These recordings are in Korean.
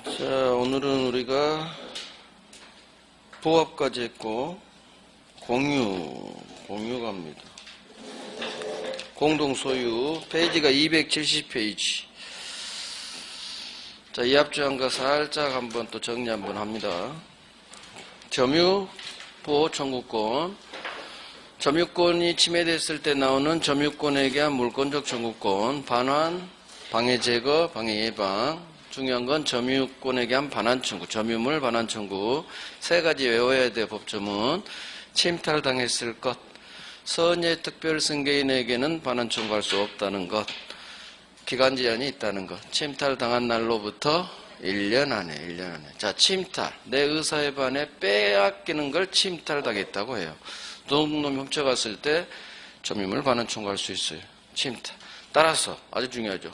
자, 오늘은 우리가 부합까지 했고 공유 갑니다. 공동소유 페이지가 270페이지. 자, 이 앞주항과 살짝 한번 또 정리 한번 합니다. 점유 보호 청구권. 점유권이 침해됐을 때 나오는 점유권에 대한 물권적 청구권, 반환, 방해 제거, 방해 예방. 중요한 건 점유권에 대한 반환 청구, 점유물 반환 청구. 세 가지 외워야 돼. 법조문. 침탈당했을 것, 선예 특별 승계인에게는 반환 청구할 수 없다는 것, 기간 제한이 있다는 것. 침탈당한 날로부터 1년 안에. 자, 침탈. 내 의사에 반해 빼앗기는 걸 침탈당했다고 해요. 도둑놈이 훔쳐갔을 때 점유물 반환 청구할 수 있어요. 침탈. 따라서 아주 중요하죠.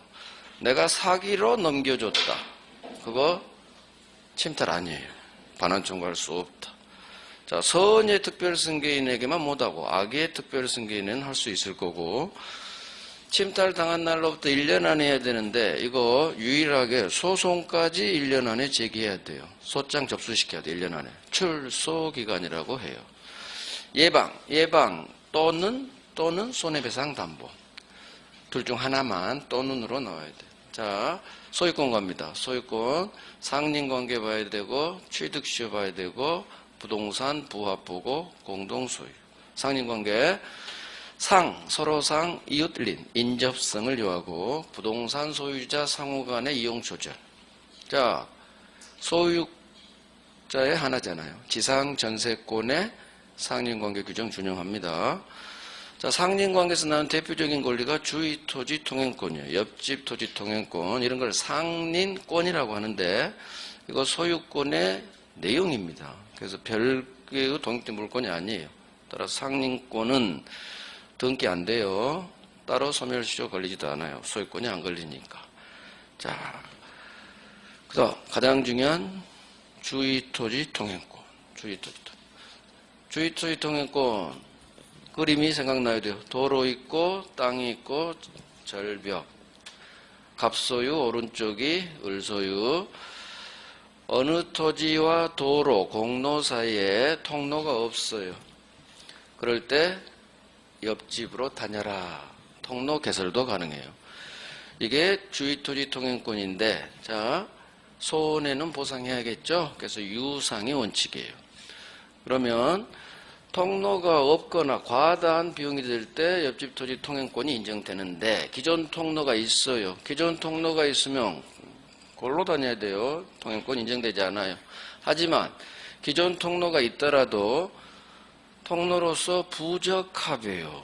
내가 사기로 넘겨줬다. 그거 침탈 아니에요. 반환 청구할 수 없다. 자, 선의 특별승계인에게만 못하고 악의 특별승계인은 할 수 있을 거고, 침탈 당한 날로부터 1년 안에 해야 되는데 이거 유일하게 소송까지 1년 안에 제기해야 돼요. 소장 접수시켜야 돼. 1년 안에. 출소기간이라고 해요. 예방 또는 손해배상 담보. 둘 중 하나만 또는으로 나와야 돼. 자, 소유권 갑니다. 소유권 상린관계 봐야 되고 취득시효 봐야 되고 부동산 부합 보고 공동소유. 상린관계 서로상 이웃린 인접성을 요하고 부동산 소유자 상호 간의 이용 조절. 자, 소유자의 하나잖아요. 지상 전세권의 상린관계 규정 준용합니다. 자, 상린관계에서 나오는 대표적인 권리가 주위 토지 통행권이에요. 옆집 토지 통행권. 이런 걸 상린권이라고 하는데 이거 소유권의 내용입니다. 그래서 별개의 독립된 물권이 아니에요. 따라서 상린권은 등기 안 돼요. 따로 소멸시효 걸리지도 않아요. 소유권이 안 걸리니까. 자, 그다음 가장 중요한 주위 토지 통행권. 주위 토지 통행권 그림이 생각나야 돼요. 도로 있고 땅이 있고 절벽. 갑소유 오른쪽이 을소유. 어느 토지와 도로, 공로 사이에 통로가 없어요. 그럴 때 옆집으로 다녀라. 통로 개설도 가능해요. 이게 주위토지 통행권인데, 자, 손해는 보상해야겠죠? 그래서 유상의 원칙이에요. 그러면 통로가 없거나 과다한 비용이 될 때 옆집 토지 통행권이 인정되는데, 기존 통로가 있어요. 기존 통로가 있으면 골로 다녀야 돼요. 통행권 인정되지 않아요. 하지만 기존 통로가 있더라도 통로로서 부적합해요.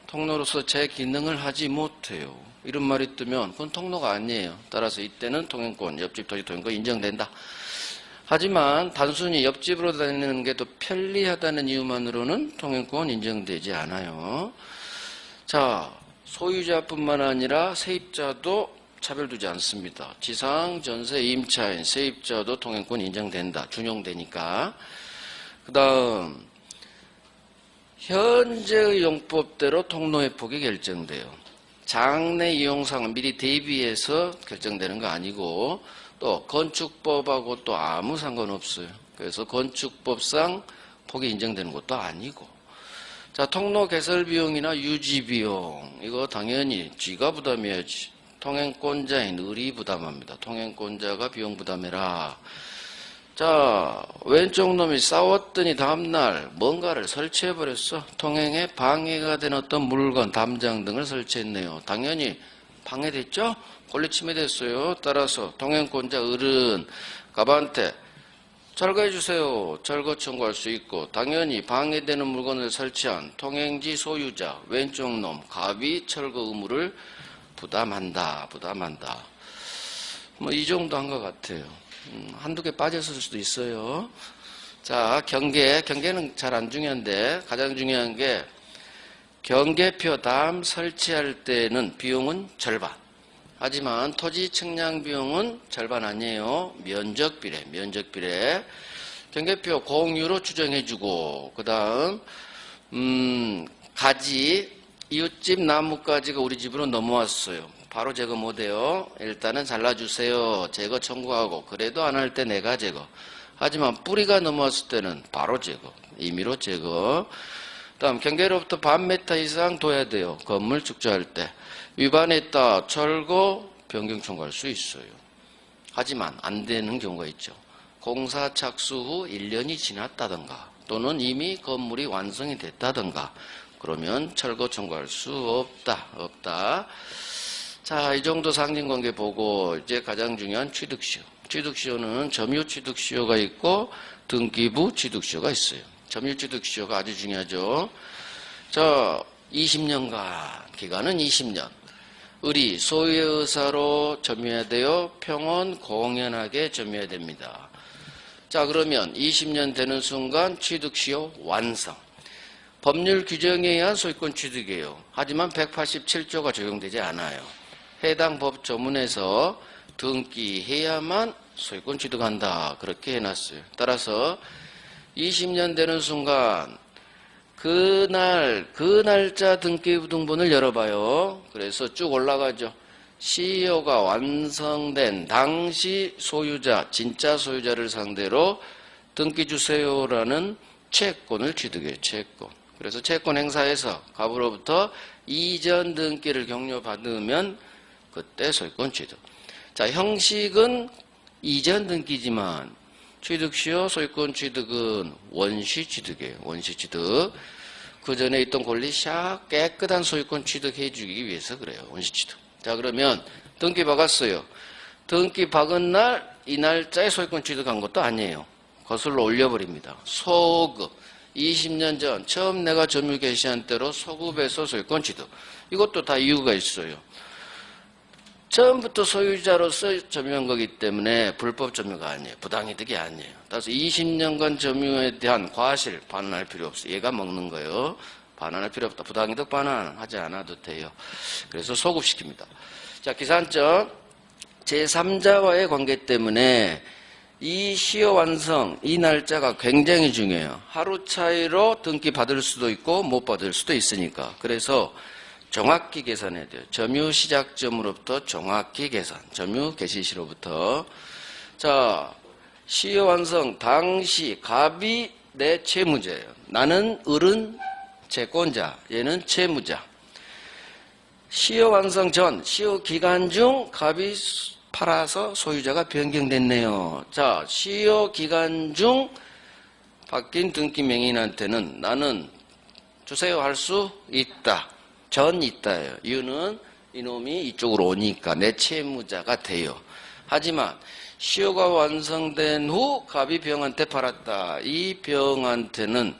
통로로서 제 기능을 하지 못해요. 이런 말이 뜨면 그건 통로가 아니에요. 따라서 이때는 통행권, 옆집 토지 통행권 인정된다. 하지만 단순히 옆집으로 다니는 게 더 편리하다는 이유만으로는 통행권 인정되지 않아요. 자, 소유자뿐만 아니라 세입자도 차별두지 않습니다. 지상, 전세, 임차인, 세입자도 통행권 인정된다. 준용되니까. 그 다음 현재의 용법대로 통로의 폭이 결정돼요. 장래 이용상은 미리 대비해서 결정되는 거 아니고 또 건축법하고 또 아무 상관없어요. 그래서 건축법상 폭이 인정되는 것도 아니고. 자, 통로 개설 비용이나 유지 비용 이거 당연히 쥐가 부담해야지. 통행권자인 을이 부담합니다. 통행권자가 비용 부담해라. 자, 왼쪽 놈이 싸웠더니 다음날 뭔가를 설치해버렸어. 통행에 방해가 된 어떤 물건, 담장 등을 설치했네요. 당연히 방해됐죠? 권리 침해됐어요. 따라서 통행권자 을은 갑한테 철거해주세요. 철거 청구할 수 있고, 당연히 방해되는 물건을 설치한 통행지 소유자 왼쪽 놈 갑이 철거 의무를 부담한다. 뭐 이 정도 한 것 같아요. 한두 개 빠졌을 수도 있어요. 자, 경계는 잘 안 중요한데 가장 중요한 게 경계표 담 설치할 때는 비용은 절반. 하지만 토지 측량 비용은 절반 아니에요. 면적비례. 경계표 공유로 추정해주고, 그 다음 가지 이웃집 나뭇가지가 우리 집으로 넘어왔어요. 바로 제거 못해요. 일단은 잘라주세요. 제거 청구하고 그래도 안 할 때 내가 제거. 하지만 뿌리가 넘어왔을 때는 바로 제거. 임의로 제거. 다음 경계로부터 반 미터 이상 둬야 돼요. 건물 축조할 때. 위반했다. 철거 변경 청구할 수 있어요. 하지만 안 되는 경우가 있죠. 공사 착수 후 1년이 지났다던가 또는 이미 건물이 완성이 됐다던가 그러면 철거 청구할 수 없다. 자, 이 정도 상징관계 보고 이제 가장 중요한 취득시효. 취득시효는 점유 취득시효가 있고 등기부 취득시효가 있어요. 점유 취득시효가 아주 중요하죠. 자, 20년간 기간은 20년. 을이 소유의 의사로 점유해야 돼요. 평온 공연하게 점유해야 됩니다. 자, 그러면 20년 되는 순간 취득시효 완성. 법률 규정에 의한 소유권 취득이에요. 하지만 187조가 적용되지 않아요. 해당 법 조문에서 등기해야만 소유권 취득한다. 그렇게 해놨어요. 따라서 20년 되는 순간 그 날짜 등기부등본을 열어봐요. 그래서 쭉 올라가죠. 시효가 완성된 당시 소유자, 진짜 소유자를 상대로 등기 주세요라는 채권을 취득해요. 채권. 그래서 채권 행사에서 갑으로부터 이전 등기를 격려받으면 그때 소유권 취득. 자, 형식은 이전 등기지만 취득시효 소유권 취득은 원시 취득이에요. 원시 취득. 그 전에 있던 권리 샥 깨끗한 소유권 취득해 주기 위해서 그래요. 원시 취득. 자, 그러면 등기 박았어요. 등기 박은 날 이 날짜에 소유권 취득한 것도 아니에요. 거슬러 올려버립니다. 소급. 20년 전 처음 내가 점유 개시한 때로 소급해서 소유권 취득. 이것도 다 이유가 있어요. 처음부터 소유자로서 점유한 거기 때문에 불법 점유가 아니에요. 부당이득이 아니에요. 따라서 20년간 점유에 대한 과실 반환할 필요 없어요. 얘가 먹는 거예요. 반환할 필요 없다. 부당이득 반환하지 않아도 돼요. 그래서 소급시킵니다. 자, 기산점 제3자와의 관계 때문에 이 시효 완성, 이 날짜가 굉장히 중요해요. 하루 차이로 등기 받을 수도 있고 못 받을 수도 있으니까. 그래서 정확히 계산해야 돼요. 점유 시작점으로부터 정확히 계산. 점유 개시시로부터. 자, 시효 완성 당시 갑이 내 채무자예요. 나는 을은 채권자, 얘는 채무자. 시효 완성 전, 시효 기간 중 갑이 팔아서 소유자가 변경됐네요. 자, 시효 기간 중 바뀐 등기 명인한테는 나는 주세요 할 수 있다. 전 있다예요. 이유는 이놈이 이쪽으로 오니까 내 채무자가 돼요. 하지만 시효가 완성된 후 갑이 병한테 팔았다. 이 병한테는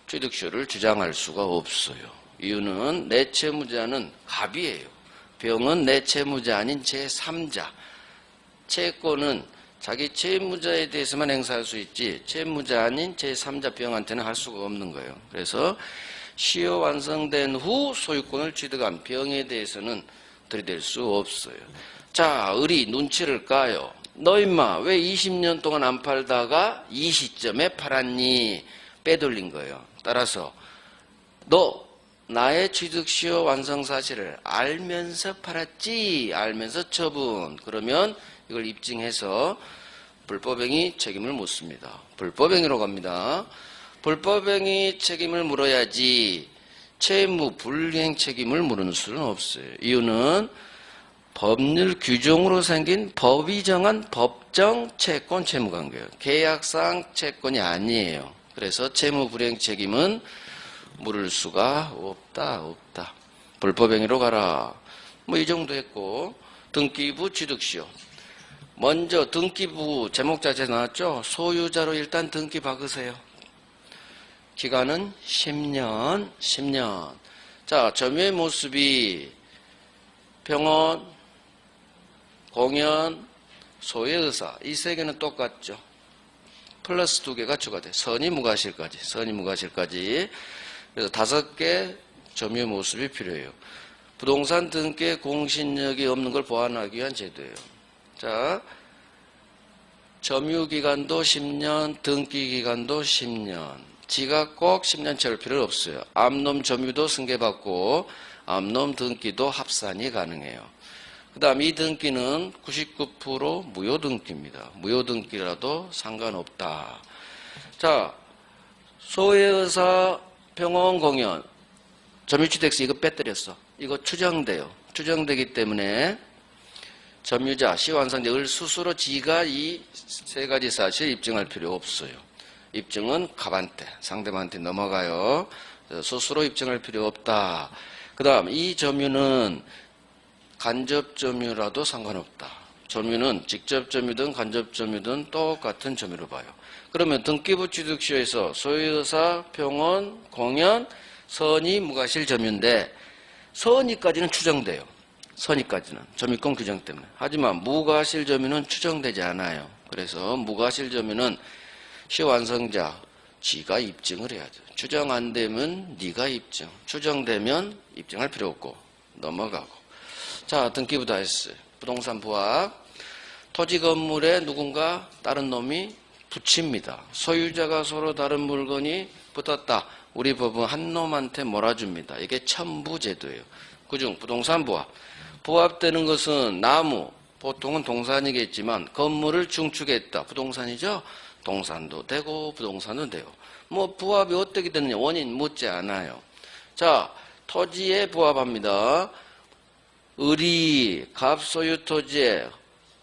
취득시효를 주장할 수가 없어요. 이유는 내 채무자는 갑이에요. 병은 내 채무자 아닌 제3자. 채권은 자기 채무자에 대해서만 행사할 수 있지 채무자 아닌 제3자 병한테는 할 수가 없는 거예요. 그래서 시효 완성된 후 소유권을 취득한 병에 대해서는 들이댈 수 없어요. 자, 을이 눈치를 까요. 너 임마 왜 20년 동안 안 팔다가 이 시점에 팔았니? 빼돌린 거예요. 따라서 너 나의 취득시효 완성 사실을 알면서 팔았지? 알면서 처분. 그러면 이걸 입증해서 불법행위 책임을 묻습니다. 불법행위로 갑니다. 불법행위 책임을 물어야지 채무 불이행 책임을 물을 수는 없어요. 이유는 법률 규정으로 생긴 법이 정한 법정 채권 채무관계예요. 계약상 채권이 아니에요. 그래서 채무 불이행 책임은 물을 수가 없다. 불법행위로 가라. 뭐 이 정도 했고 등기부 취득시효. 먼저 등기부 제목 자체 나왔죠. 소유자로 일단 등기 박으세요. 기간은 10년. 자, 점유의 모습이 병원, 공연, 소유의 의사 이 세 개는 똑같죠. 플러스 2개가 추가돼. 선의무과실까지. 그래서 5개 점유의 모습이 필요해요. 부동산 등기에 공신력이 없는 걸 보완하기 위한 제도예요. 자, 점유기간도 10년, 등기기간도 10년. 지가 꼭 10년 채울 필요는 없어요. 암놈 점유도 승계받고 암놈 등기도 합산이 가능해요. 그 다음 이 등기는 99% 무효등기입니다. 무효등기라도 상관없다. 자, 소외의사 병원 공연 점유주택수 이거 빼뜨렸어. 이거 추정돼요. 추정되기 때문에 점유자, 시완성자, 을 스스로 지가 이 세 가지 사실 입증할 필요 없어요. 입증은 갑한테, 상대방한테 넘어가요. 스스로 입증할 필요 없다. 그 다음 이 점유는 간접 점유라도 상관없다. 점유는 직접 점유든 간접 점유든 똑같은 점유로 봐요. 그러면 등기부 취득시효에서 소유의사, 병원, 공연, 선의, 무과실 점유인데 선의까지는 추정돼요. 선의까지는 점유권 규정 때문에. 하지만 무과실 점유는 추정되지 않아요. 그래서 무과실 점유는 시완성자 지가 입증을 해야죠. 추정 안 되면 네가 입증, 추정되면 입증할 필요 없고 넘어가고. 자, 등기부 다 했어요. 부동산 부합. 토지 건물에 누군가 다른 놈이 붙입니다. 소유자가 서로 다른 물건이 붙었다. 우리 법은 한 놈한테 몰아줍니다. 이게 첨부제도예요. 그중 부동산 부합. 부합되는 것은 나무, 보통은 동산이겠지만 건물을 중축했다. 부동산이죠? 동산도 되고 부동산도 되고. 뭐 부합이 어떻게 되느냐 원인 묻지 않아요. 자, 토지에 부합합니다. 을이 갑소유 토지에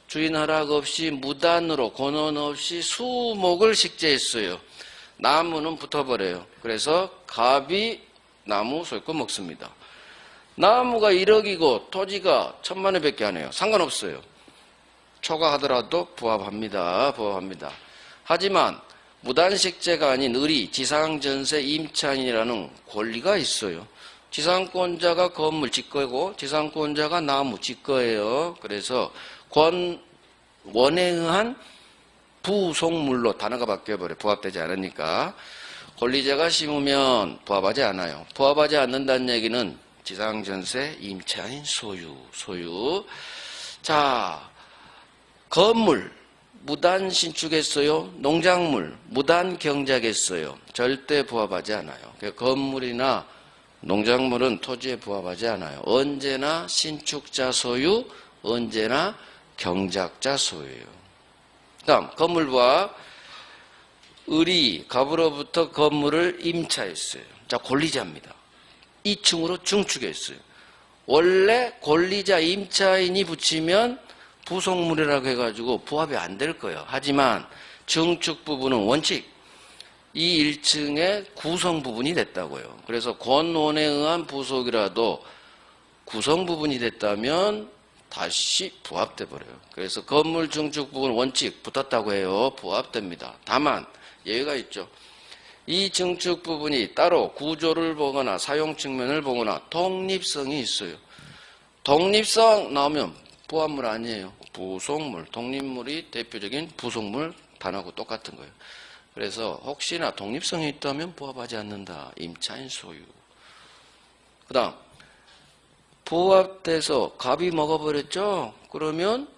주인 허락 없이 무단으로 권원 없이 수목을 식재했어요. 나무는 붙어버려요. 그래서 갑이 나무 소유권 먹습니다. 나무가 1억이고 토지가 1000만 원밖에 안 해요. 상관없어요. 초과하더라도 부합합니다. 부합합니다. 하지만 무단식재가 아닌 을이 지상전세 임차인이라는 권리가 있어요. 지상권자가 건물 직거고 지상권자가 나무 직거예요. 그래서 원에 의한 부속물로 단어가 바뀌어버려요. 부합되지 않으니까. 권리자가 심으면 부합하지 않아요. 부합하지 않는다는 얘기는 지상전세 임차인 소유. 자, 건물 무단 신축했어요. 농작물 무단 경작했어요. 절대 부합하지 않아요. 건물이나 농작물은 토지에 부합하지 않아요. 언제나 신축자 소유, 언제나 경작자 소유예요. 다음 건물 부합. 을이 갑으로부터 건물을 임차했어요. 자, 권리자입니다. 2층으로 중축했어요. 원래 권리자 임차인이 붙이면 부속물이라고 해가지고 부합이 안 될 거예요. 하지만 중축 부분은 원칙 이 1층의 구성 부분이 됐다고요. 그래서 권원에 의한 부속이라도 구성 부분이 됐다면 다시 부합돼 버려요. 그래서 건물 중축 부분 원칙 붙었다고 해요. 부합됩니다. 다만 예외가 있죠. 이 증축 부분이 따로 구조를 보거나 사용 측면을 보거나 독립성이 있어요. 독립성 나오면 부합물 아니에요. 부속물, 독립물이 대표적인 부속물 단어하고 똑같은 거예요. 그래서 혹시나 독립성이 있다면 부합하지 않는다. 임차인 소유. 그 다음 부합돼서 갑이 먹어버렸죠? 그러면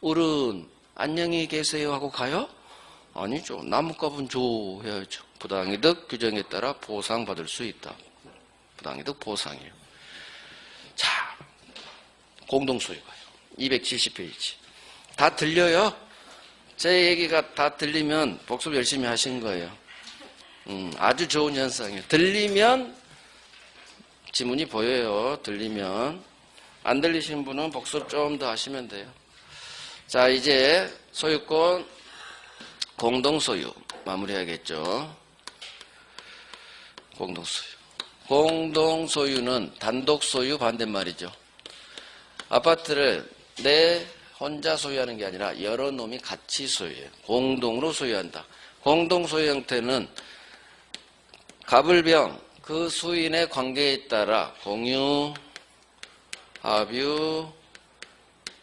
을은 안녕히 계세요 하고 가요? 아니죠. 나무값은 줘 해야죠. 부당이득 규정에 따라 보상받을 수 있다. 부당이득 보상이에요. 자, 공동소유가요. 270페이지. 다 들려요? 제 얘기가 다 들리면 복습 열심히 하신 거예요. 아주 좋은 현상이에요. 들리면 지문이 보여요. 들리면. 안 들리신 분은 복습 좀 더 하시면 돼요. 자, 이제 소유권 공동소유 마무리해야겠죠. 공동소유. 공동소유는 단독소유 반대말이죠. 아파트를 내 혼자 소유하는 게 아니라 여러 놈이 같이 소유해요. 공동으로 소유한다. 공동소유 형태는 갑을병 그 수인의 관계에 따라 공유, 합유,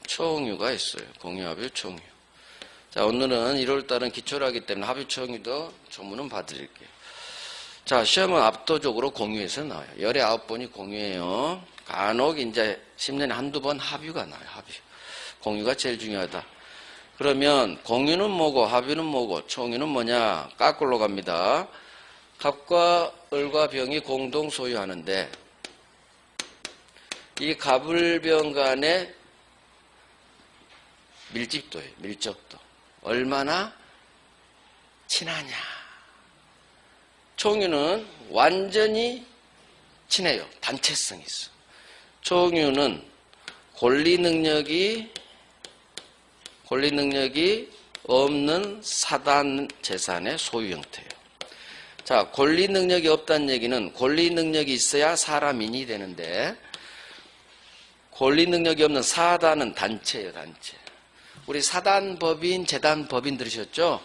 총유가 있어요. 공유, 합유, 총유. 자, 오늘은 1월달은 기초를 하기 때문에 합유, 총유도 조문은 봐드릴게요. 자, 시험은 압도적으로 공유에서 나와요. 열에 9번이 공유예요. 간혹 이제 10년에 한두 번 합유가 나와요. 합유. 공유가 제일 중요하다. 그러면 공유는 뭐고 합유는 뭐고 총유는 뭐냐? 까꿀로 갑니다. 갑과 을과 병이 공동 소유하는데 이 갑을병 간에 밀집도예요. 밀접도. 얼마나 친하냐. 총유는 완전히 친해요. 단체성이 있어. 총유는 권리 능력이 없는 사단 재산의 소유 형태예요. 자, 권리 능력이 없다는 얘기는 권리 능력이 있어야 사람인이 되는데 권리 능력이 없는 사단은 단체예요, 단체. 우리 사단 법인, 재단 법인 들으셨죠?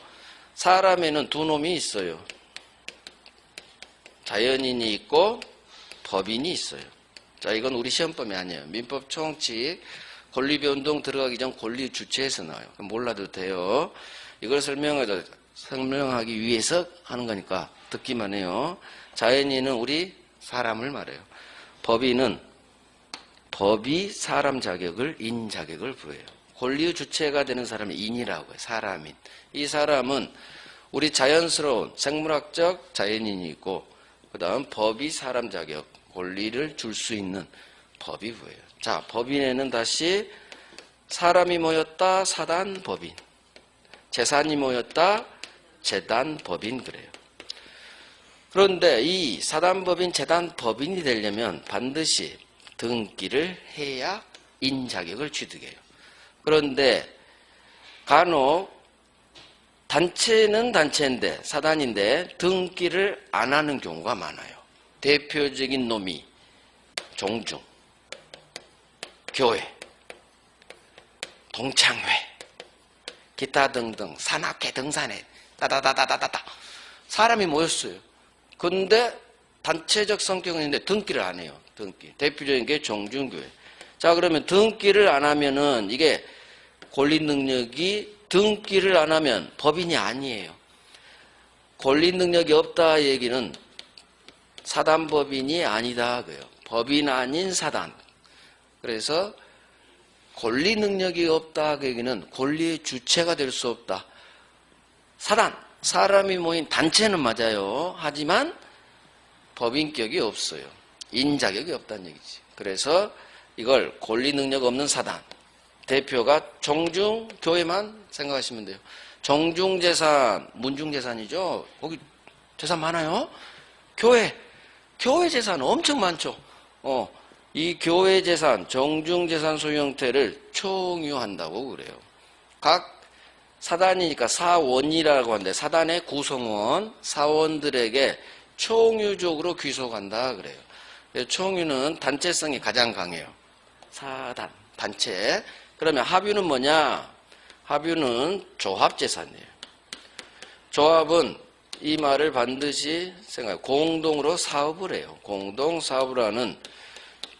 사람에는 두 놈이 있어요. 자연인이 있고 법인이 있어요. 자, 이건 우리 시험범위 아니에요. 민법 총칙 권리변동 들어가기 전 권리 주체에서 나와요. 몰라도 돼요. 이걸 설명하기 위해서 하는 거니까 듣기만 해요. 자연인은 우리 사람을 말해요. 법인은 법이 사람 자격을, 인 자격을 부여해요. 권리의 주체가 되는 사람이 인이라고 해요. 사람인. 이 사람은 우리 자연스러운 생물학적 자연인이 있고 그 다음 법이 사람 자격, 권리를 줄 수 있는 법이 부여해요. 자, 법인에는 다시 사람이 모였다 사단 법인, 재산이 모였다 재단 법인 그래요. 그런데 이 사단 법인, 재단 법인이 되려면 반드시 등기를 해야 인 자격을 취득해요. 그런데 간혹 단체는 단체인데 사단인데 등기를 안 하는 경우가 많아요. 대표적인 놈이 종중, 교회, 동창회, 기타 등등 산악회, 등산회 따다다다다다다 사람이 모였어요. 근데 단체적 성격은 있는데 등기를 안 해요. 등기. 대표적인 게 종중교회. 자, 그러면 등기를 안 하면은 이게 권리 능력이 등기를 안 하면 법인이 아니에요. 권리 능력이 없다 얘기는 사단 법인이 아니다 그래요. 법인 아닌 사단. 그래서 권리 능력이 없다 그 얘기는 권리의 주체가 될 수 없다. 사단, 사람이 모인 단체는 맞아요. 하지만 법인격이 없어요. 인자격이 없다는 얘기지. 그래서 이걸 권리 능력 없는 사단. 대표가 종중교회만 생각하시면 돼요. 종중재산, 문중재산이죠. 거기 재산 많아요. 교회 재산 엄청 많죠. 이 교회 재산, 종중재산 소유 형태를 총유한다고 그래요. 각 사단이니까 사원이라고 하는데 사단의 구성원, 사원들에게 총유적으로 귀속한다 그래요. 총유는 단체성이 가장 강해요. 사단, 단체. 그러면 합유는 뭐냐? 합유는 조합재산이에요. 조합은 이 말을 반드시 생각해요. 공동으로 사업을 해요. 공동 사업을 하는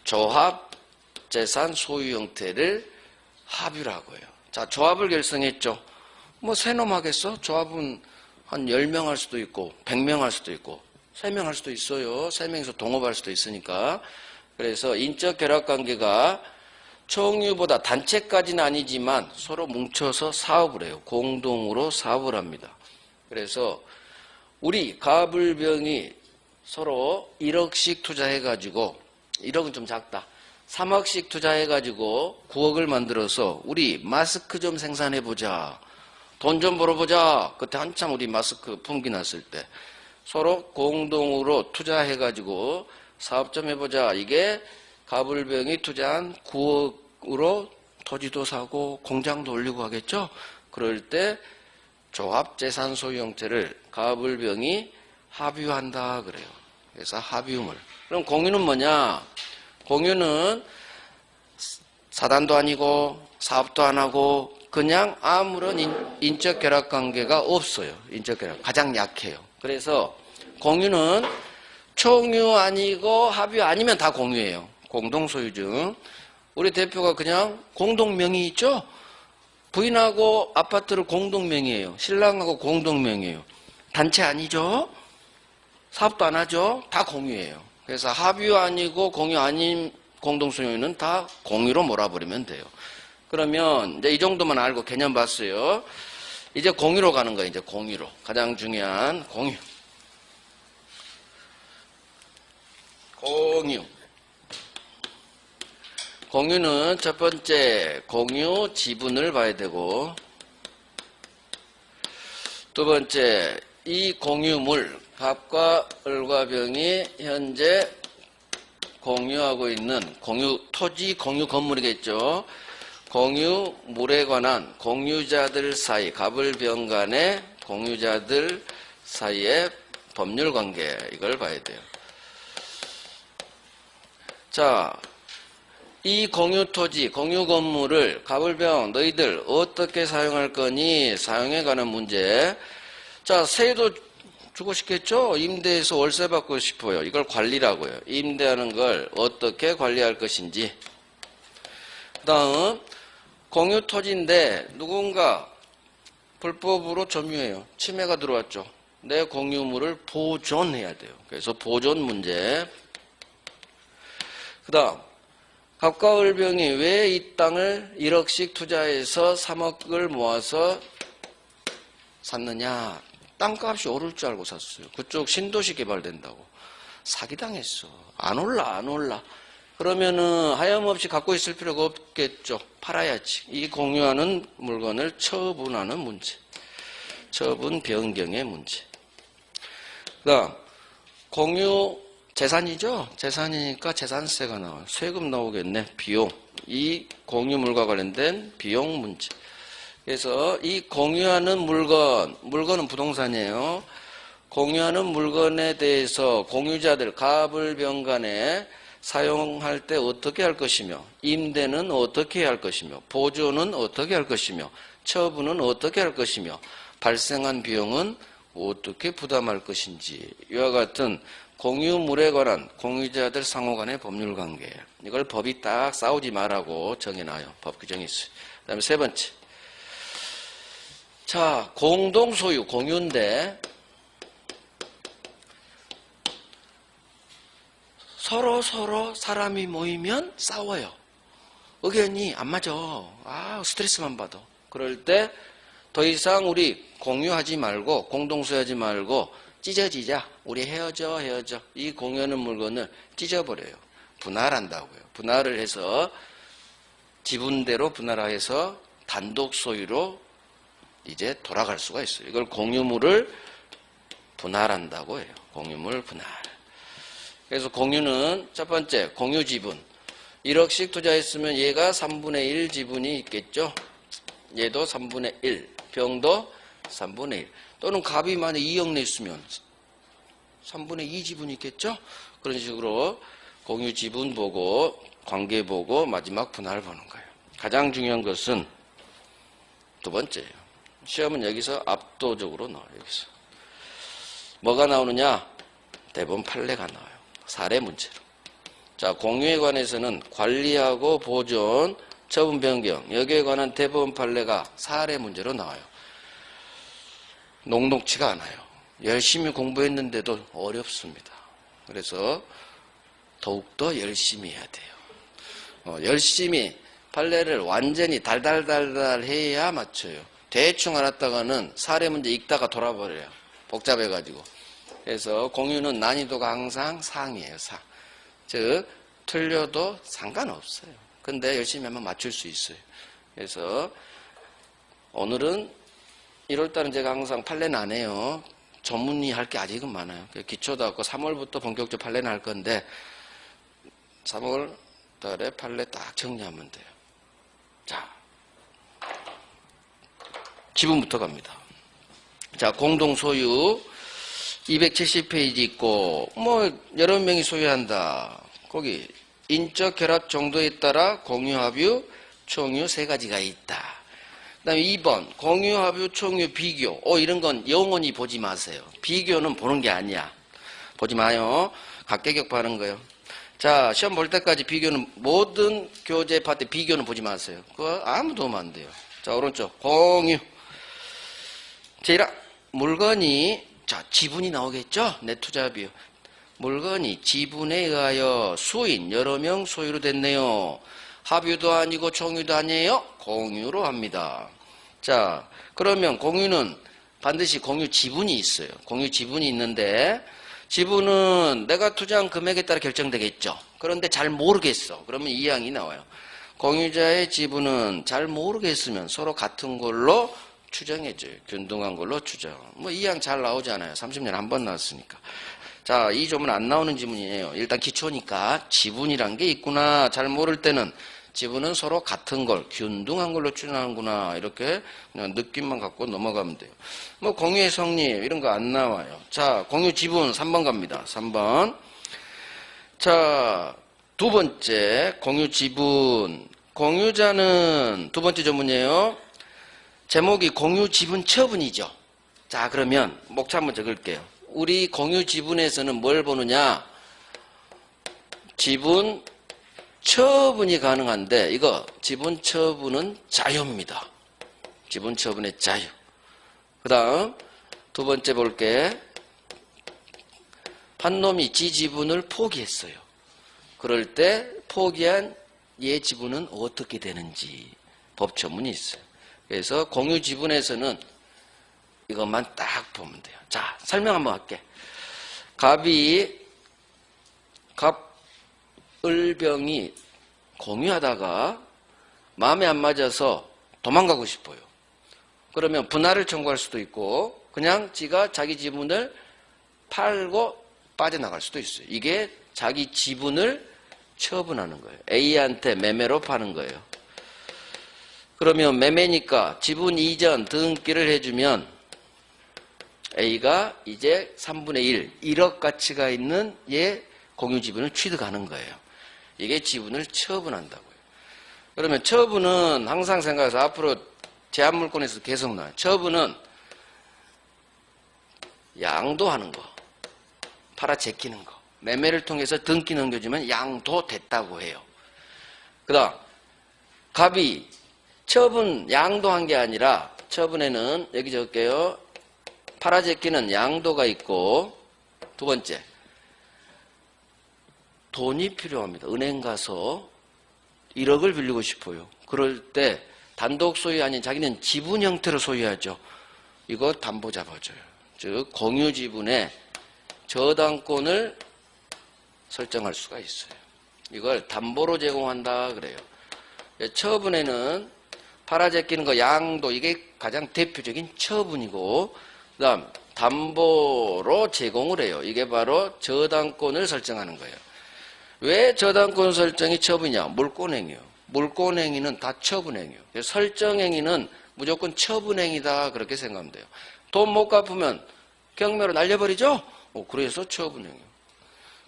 조합재산 소유 형태를 합유라고 해요. 자, 조합을 결성했죠. 뭐 세 놈 하겠어? 조합은 한 10명 할 수도 있고 100명 할 수도 있고 3명 할 수도 있어요. 3명에서 동업할 수도 있으니까. 그래서 인적 결합관계가 총유보다 단체까지는 아니지만 서로 뭉쳐서 사업을 해요. 공동으로 사업을 합니다. 그래서 우리 가불병이 서로 1억씩 투자해가지고 1억은 좀 작다. 3억씩 투자해가지고 9억을 만들어서 우리 마스크 좀 생산해보자. 돈 좀 벌어보자. 그때 한참 우리 마스크 품귀 났을 때 서로 공동으로 투자해가지고 사업 좀 해보자. 이게 가불병이 투자한 9억으로 토지도 사고 공장도 올리고 하겠죠. 그럴 때 조합재산 소유 형태를 가불병이 합유한다 그래요. 그래서 합유물. 그럼 공유는 뭐냐? 공유는 사단도 아니고 사업도 안 하고 그냥 아무런 인적 결합 관계가 없어요. 인적 결합 가장 약해요. 그래서 공유는 총유 아니고 합유 아니면 다 공유예요. 공동소유증. 우리 대표가 그냥 공동명의 있죠? 부인하고 아파트를 공동명의예요. 신랑하고 공동명의예요. 단체 아니죠? 사업도 안 하죠? 다 공유예요. 그래서 합유 아니고 공유 아닌 공동소유는 다 공유로 몰아버리면 돼요. 그러면 이제 이 정도만 알고 개념 봤어요. 이제 공유로 가는 거예요. 이제 공유로. 가장 중요한 공유. 공유. 공유는 첫 번째 공유 지분을 봐야 되고, 두 번째 이 공유물 갑과 을과 병이 현재 공유하고 있는 공유 토지 공유 건물이겠죠. 공유물에 관한 공유자들 사이 갑을 병 간의 공유자들 사이의 법률 관계, 이걸 봐야 돼요. 자, 이 공유 토지, 공유 건물을 갑을병 너희들 어떻게 사용할 거니? 사용에 관한 문제. 자, 세도 주고 싶겠죠? 임대해서 월세 받고 싶어요. 이걸 관리라고요. 임대하는 걸 어떻게 관리할 것인지. 그 다음 공유 토지인데 누군가 불법으로 점유해요. 침해가 들어왔죠. 내 공유물을 보존해야 돼요. 그래서 보존 문제. 그 다음 갑과 을병이 왜 이 땅을 1억씩 투자해서 3억을 모아서 샀느냐? 땅값이 오를 줄 알고 샀어요. 그쪽 신도시 개발된다고. 사기당했어. 안 올라. 그러면은 하염없이 갖고 있을 필요가 없겠죠. 팔아야지. 이 공유하는 물건을 처분하는 문제. 처분 변경의 문제. 그 다음 공유 재산이죠. 재산이니까 재산세가 나와요. 세금 나오겠네. 비용. 이 공유물과 관련된 비용 문제. 그래서 이 공유하는 물건은 부동산이에요. 공유하는 물건에 대해서 공유자들 갑을 병 간에 사용할 때 어떻게 할 것이며, 임대는 어떻게 할 것이며, 보존은 어떻게 할 것이며, 처분은 어떻게 할 것이며, 발생한 비용은 어떻게 부담할 것인지, 이와 같은 공유물에 관한 공유자들 상호 간의 법률 관계. 이걸 법이 딱 싸우지 말라고 정해놔요. 법 규정이 있어요. 그 다음에 세 번째. 자, 공동소유, 공유인데 서로 사람이 모이면 싸워요. 의견이 안 맞아. 스트레스만 받아. 그럴 때 더 이상 우리 공유하지 말고 공동소유하지 말고 찢어지자. 우리 헤어져. 이 공유하는 물건을 찢어버려요. 분할한다고요. 분할을 해서 지분대로 분할해서 단독 소유로 이제 돌아갈 수가 있어요. 이걸 공유물을 분할한다고 해요. 공유물 분할. 그래서 공유는 첫 번째 공유 지분. 1억씩 투자했으면 얘가 3분의 1 지분이 있겠죠. 얘도 3분의 1. 병도 3분의 1. 또는 갑이 만약 2억 냈으면 3분의 2 지분이 있겠죠. 그런 식으로 공유 지분 보고 관계 보고 마지막 분할 보는 거예요. 가장 중요한 것은 두 번째예요. 시험은 여기서 압도적으로 나와요. 여기서 뭐가 나오느냐? 대법원 판례가 나와요. 사례 문제로. 자, 공유에 관해서는 관리하고 보존, 처분 변경, 여기에 관한 대법원 판례가 사례 문제로 나와요. 녹록치가 않아요. 열심히 공부했는데도 어렵습니다. 그래서 더욱더 열심히 해야 돼요. 열심히 판례를 완전히 달달달달 해야 맞춰요. 대충 알았다가는 사례 문제 읽다가 돌아버려요. 복잡해가지고. 그래서 공유는 난이도가 항상 상이에요. 상. 즉 틀려도 상관없어요. 근데 열심히 하면 맞출 수 있어요. 그래서 오늘은 1월달은 제가 항상 판례는 안 해요. 전문의 할 게 아직은 많아요. 기초도 하고 3월부터 본격적으로 판례는 할 건데 3월 달에 판례 딱 정리하면 돼요. 자, 지분부터 갑니다. 자, 공동소유 270페이지 있고 여러 명이 소유한다. 거기 인적 결합 정도에 따라 공유, 합유, 총유 세 가지가 있다. 그 다음에 2번 공유, 합유, 총유, 비교. 이런 건 영원히 보지 마세요. 비교는 보는 게 아니야. 보지 마요. 각계격파하는 거예요. 자, 시험 볼 때까지 비교는 모든 교재 파트 비교는 보지 마세요. 그거 아무도 하면 안 돼요. 자, 오른쪽 공유. 제1항 물건이 자 지분이 나오겠죠. 내 투자 비용. 물건이 지분에 의하여 수인 여러 명 소유로 됐네요. 합유도 아니고 총유도 아니에요. 공유로 합니다. 자, 그러면 공유는 반드시 공유 지분이 있어요. 공유 지분이 있는데 지분은 내가 투자한 금액에 따라 결정되겠죠. 그런데 잘 모르겠어. 그러면 이 항이 나와요. 공유자의 지분은 잘 모르겠으면 서로 같은 걸로 추정해줘요. 균등한 걸로 추정. 뭐 이 항 잘 나오잖아요. 30년에 한 번 나왔으니까. 자, 이 점은 안 나오는 지문이에요. 일단 기초니까 지분이란 게 있구나. 잘 모를 때는 지분은 서로 같은 걸, 균등한 걸로 추정하는구나. 이렇게 그냥 느낌만 갖고 넘어가면 돼요. 뭐 공유의 성립 이런 거 안 나와요. 자, 공유 지분 3번 갑니다. 3번. 자, 두 번째 공유 지분. 공유자는 두 번째 조문이에요. 제목이 공유 지분 처분이죠. 자, 그러면 목차 한번 적을게요. 우리 공유 지분에서는 뭘 보느냐? 지분 처분이 가능한데 이거 지분 처분은 자유입니다. 지분 처분의 자유. 그 다음 두 번째 볼게. 판놈이 지 지분을 포기했어요. 그럴 때 포기한 얘 지분은 어떻게 되는지 법처문이 있어요. 그래서 공유 지분에서는 이것만 딱 보면 돼요. 자, 설명 한번 할게. 을병이 공유하다가 마음에 안 맞아서 도망가고 싶어요. 그러면 분할을 청구할 수도 있고 그냥 지가 자기 지분을 팔고 빠져나갈 수도 있어요. 이게 자기 지분을 처분하는 거예요. A한테 매매로 파는 거예요. 그러면 매매니까 지분 이전 등기를 해주면 A가 이제 3분의 1, 1억 가치가 있는 얘 공유 지분을 취득하는 거예요. 이게 지분을 처분한다고요. 그러면 처분은 항상 생각해서 앞으로 제한물권에서 계속 나와요. 처분은 양도하는 거, 팔아 제끼는 거, 매매를 통해서 등기 넘겨주면 양도됐다고 해요. 그 다음 갑이 처분 양도한 게 아니라 처분에는 여기 적을게요. 팔아 제끼는 양도가 있고 두 번째 돈이 필요합니다. 은행 가서 1억을 빌리고 싶어요. 그럴 때 단독 소유 아닌 자기는 지분 형태로 소유하죠. 이거 담보 잡아줘요. 즉 공유 지분에 저당권을 설정할 수가 있어요. 이걸 담보로 제공한다 그래요. 처분에는 팔아 제끼는 거 양도 이게 가장 대표적인 처분이고 그 다음 담보로 제공을 해요. 이게 바로 저당권을 설정하는 거예요. 왜 저당권 설정이 처분이냐? 물권행위요. 물권행위는 다 처분행위요. 설정행위는 무조건 처분행위다 그렇게 생각하면 돼요. 돈 못 갚으면 경매로 날려버리죠? 그래서 처분행위요.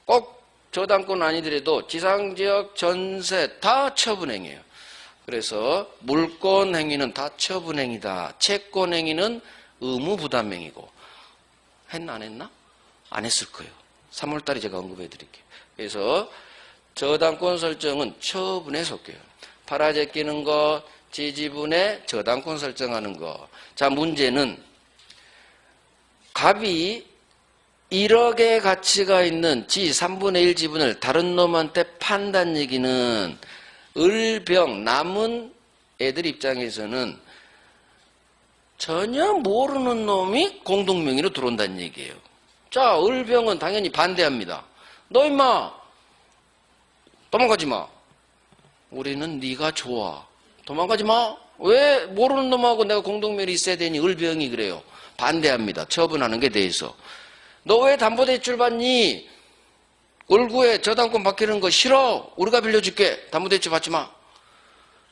꼭 저당권 아니더라도 지상지역 전세 다 처분행위예요. 그래서 물권행위는 다 처분행위다. 채권행위는 의무부담행위고. 했나 안 했나? 안 했을 거예요. 3월달에 제가 언급해 드릴게요. 그래서 저당권 설정은 처분에 속해요. 팔아 제끼는 거, 지지분에 저당권 설정하는 거. 자, 문제는 갑이 1억의 가치가 있는 지 3분의 1 지분을 다른 놈한테 판다는 얘기는 을병 남은 애들 입장에서는 전혀 모르는 놈이 공동명의로 들어온다는 얘기예요. 자, 을병은 당연히 반대합니다. 너 임마 도망가지 마. 우리는 네가 좋아. 도망가지 마. 왜 모르는 놈하고 내가 공동명의 있어야 되니? 을병이 그래요. 반대합니다. 처분하는 게 대해서. 너 왜 담보대출 받니? 을구에 저당권 받기는 거 싫어. 우리가 빌려줄게. 담보대출 받지 마.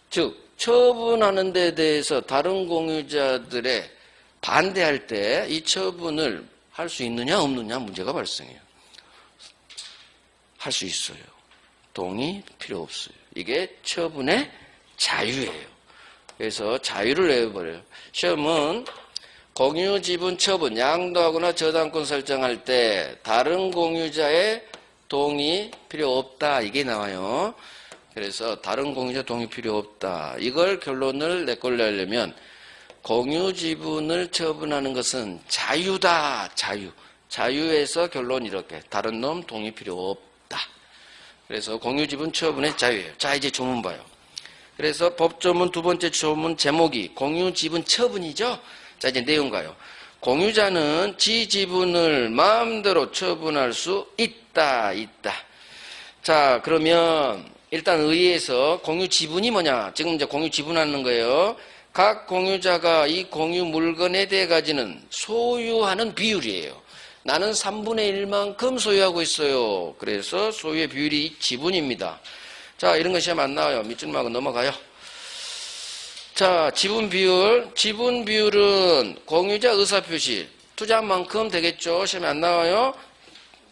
즉 처분하는 데 대해서 다른 공유자들의 반대할 때 이 처분을 할 수 있느냐 없느냐 문제가 발생해요. 할 수 있어요. 동의 필요 없어요. 이게 처분의 자유예요. 그래서 자유를 내버려요. 시험은 공유 지분 처분, 양도하거나 저당권 설정할 때 다른 공유자의 동의 필요 없다. 이게 나와요. 그래서 다른 공유자 동의 필요 없다. 이걸 결론을 내걸려 하려면 공유 지분을 처분하는 것은 자유다. 자유. 자유에서 결론 이렇게. 다른 놈 동의 필요 없다. 그래서 공유 지분 처분의 자유예요. 자, 이제 조문 봐요. 그래서 법조문 두 번째 조문 제목이 공유 지분 처분이죠. 자, 이제 내용 가요. 공유자는 지 지분을 마음대로 처분할 수 있다. 자, 그러면 일단 의의에서 공유 지분이 뭐냐? 지금 이제 공유 지분하는 거예요. 각 공유자가 이 공유 물건에 대해 가지는 소유하는 비율이에요. 나는 3분의 1만큼 소유하고 있어요. 그래서 소유의 비율이 지분입니다. 자, 이런 거 시험 안 나와요. 밑줄 말고 넘어가요. 자, 지분 비율. 지분 비율은 공유자 의사표시. 투자한 만큼 되겠죠. 시험에 안 나와요.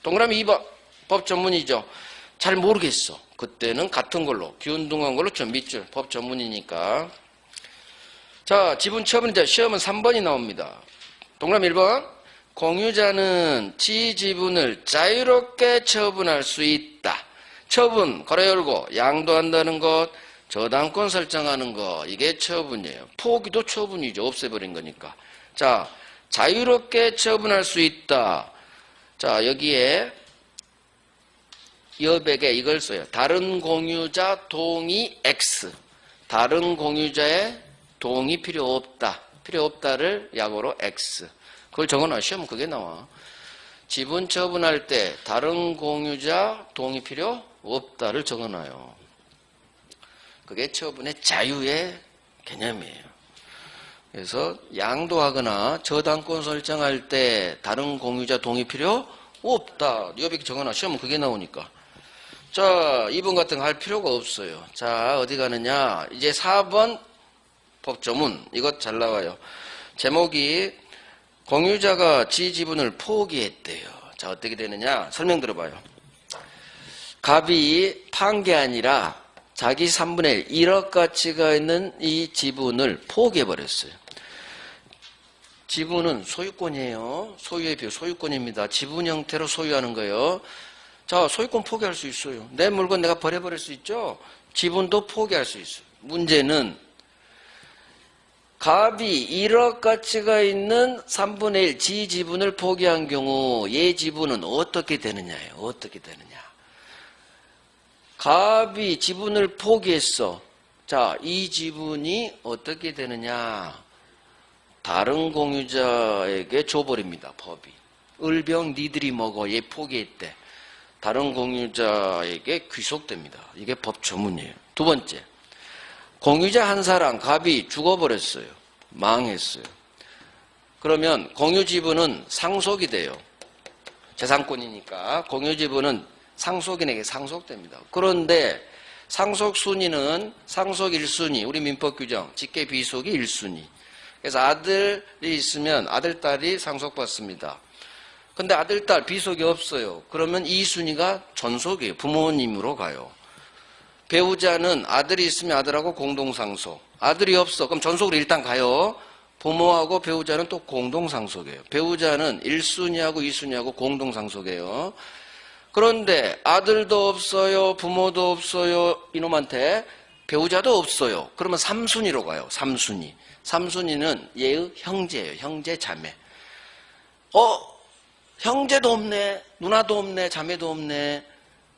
동그라미 2번. 법 전문이죠. 잘 모르겠어. 그때는 같은 걸로, 기운둥한 걸로 좀 밑줄. 법 전문이니까. 자, 지분 처분 이제 시험은 3번이 나옵니다. 동그라미 1번. 공유자는 지지분을 자유롭게 처분할 수 있다. 처분, 가로 열고, 양도한다는 것, 저당권 설정하는 거, 이게 처분이에요. 포기도 처분이죠. 없애버린 거니까. 자, 자유롭게 처분할 수 있다. 자, 여기에 여백에 이걸 써요. 다른 공유자 동의 X. 다른 공유자의 동의 필요 없다. 필요 없다를 약어로 X. 그걸 적어놔. 시험은 그게 나와. 지분 처분할 때 다른 공유자 동의 필요 없다를 적어놔요. 그게 처분의 자유의 개념이에요. 그래서 양도하거나 저당권 설정할 때 다른 공유자 동의 필요 없다. 여백이 적어놔. 시험은 그게 나오니까. 자, 2번 같은 거 할 필요가 없어요. 자, 어디 가느냐. 이제 4번 법조문. 이것 잘 나와요. 제목이 공유자가 지 지분을 포기했대요. 자, 어떻게 되느냐? 설명 들어봐요. 갑이 판 게 아니라 자기 3분의 1, 1억 가치가 있는 이 지분을 포기해버렸어요. 지분은 소유권이에요. 소유의 비율, 소유권입니다. 지분 형태로 소유하는 거예요. 자, 소유권 포기할 수 있어요. 내 물건 내가 버려버릴 수 있죠? 지분도 포기할 수 있어요. 문제는 갑이 1억 가치가 있는 3분의 1 지 지분을 포기한 경우 얘 지분은 어떻게 되느냐예요. 어떻게 되느냐. 갑이 지분을 포기했어. 자, 이 지분이 어떻게 되느냐. 다른 공유자에게 줘버립니다. 법이. 을병 니들이 먹어. 얘 포기했대. 다른 공유자에게 귀속됩니다. 이게 법 조문이에요. 두 번째. 공유자 한 사람, 갑이 죽어버렸어요. 망했어요. 그러면 공유지분은 상속이 돼요. 재산권이니까 공유지분은 상속인에게 상속됩니다. 그런데 상속 순위는 상속 1순위, 우리 민법 규정, 직계 비속이 1순위. 그래서 아들이 있으면 아들, 딸이 상속받습니다. 근데 아들, 딸 비속이 없어요. 그러면 2순위가 전속이에요. 부모님으로 가요. 배우자는 아들이 있으면 아들하고 공동상속. 아들이 없어. 그럼 전속으로 일단 가요. 부모하고 배우자는 또 공동상속이에요. 배우자는 1순위하고 2순위하고 공동상속이에요. 그런데 아들도 없어요. 부모도 없어요. 이놈한테 배우자도 없어요. 그러면 3순위로 가요. 3순위. 3순위는 얘의 형제예요. 형제, 자매. 형제도 없네. 누나도 없네. 자매도 없네.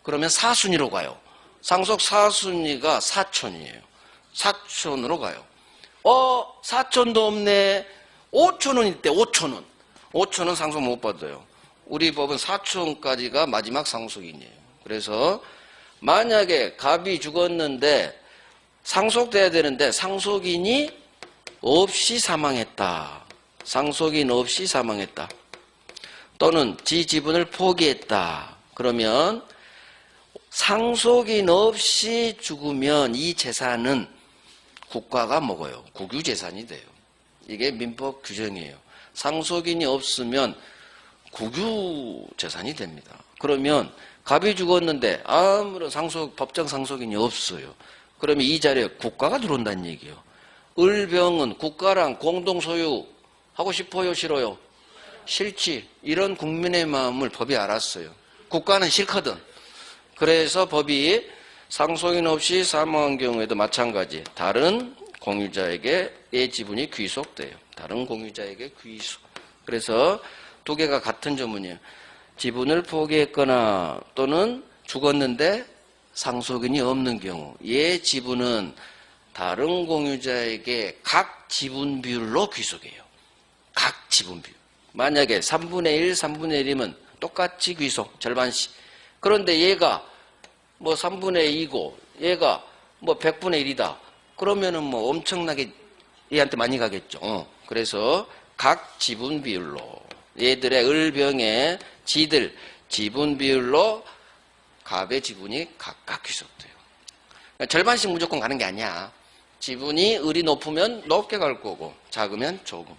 그러면 4순위로 가요. 상속 4순위가 사촌이에요. 사촌으로 가요. 사촌도 없네. 5촌은 있대. 5촌은. 5촌은 상속 못 받아요. 우리 법은 사촌까지가 마지막 상속인이에요. 그래서 만약에 갑이 죽었는데 상속돼야 되는데 상속인이 없이 사망했다. 상속인 없이 사망했다. 또는 지 지분을 포기했다. 그러면 상속인 없이 죽으면 이 재산은 국가가 먹어요. 국유재산이 돼요. 이게 민법 규정이에요. 상속인이 없으면 국유재산이 됩니다. 그러면 갑이 죽었는데 아무런 법정 상속인이 없어요. 그러면 이 자리에 국가가 들어온다는 얘기예요. 을병은 국가랑 공동소유 하고 싶어요? 싫어요? 싫지. 이런 국민의 마음을 법이 알았어요. 국가는 싫거든. 그래서 법이 상속인 없이 사망한 경우에도 마찬가지 다른 공유자에게 의 지분이 귀속돼요. 다른 공유자에게 귀속. 그래서 두 개가 같은 조문이에요. 지분을 포기했거나 또는 죽었는데 상속인이 없는 경우 얘 지분은 다른 공유자에게 각 지분 비율로 귀속해요. 각 지분 비율. 만약에 3분의 1, 3분의 1이면 똑같이 귀속, 절반씩. 그런데 얘가 뭐 3분의 2고 얘가 뭐 100분의 1이다. 그러면은 뭐 엄청나게 얘한테 많이 가겠죠. 그래서 각 지분 비율로 얘들의 을병의 지들 지분 비율로 갑의 지분이 각각 귀속돼요. 그러니까 절반씩 무조건 가는 게 아니야. 지분이 을이 높으면 높게 갈 거고 작으면 조금.